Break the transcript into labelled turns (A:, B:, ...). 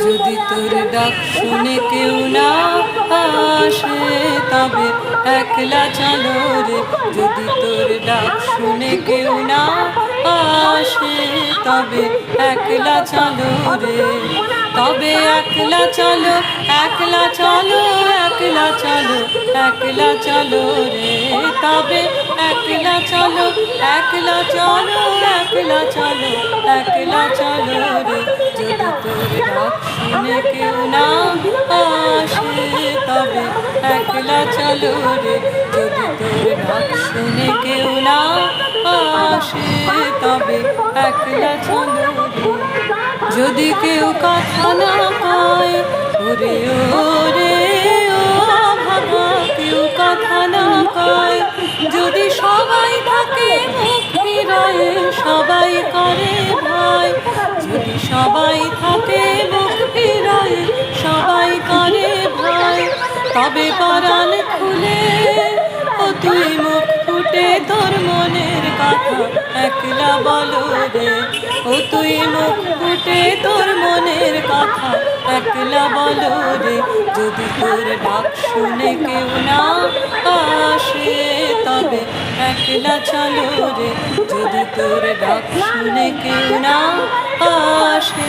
A: যদি তোর ডাক শুনে কেউ না আসে তবে একলা চলো রে। যদি তোর ডাক শুনে কেউ না আসে তবে একলা চলো রে। তবে একলা চলো, একলা চলো, একলা চলো, একলা চলো রে। তবে একলা চলো, একলা চলো, একলা চলো, একলা চলো রে। যদি তোর ডাক শুনে কেউ না আসে তবে একলা চলো রে। যদি তোর ডাক শুনে কেউ না আসে তবে একলা চলো রে। যদি কেউ কথা না কয় ওরে ওরে ও ভাবা, কেউ কথা না কয়, যদি সবাই থাকে মুখ ফিরায়ে সবাই করে ভয়। যদি সবাই থাকে মুখ ফিরায়ে সবাই করে ভয়, তবে পরাণ খুলে ও তুই মুখ ফুটে তোর মনের কথা একলা বলো রে। ও তুই মুখ ফুটে তোর মনের কথা একলা বলো রে। যদি তোর ডাক শুনে কেউ না আসে তবে একলা চলো রে। যদি তোর ডাক শুনে কেউ না আসে।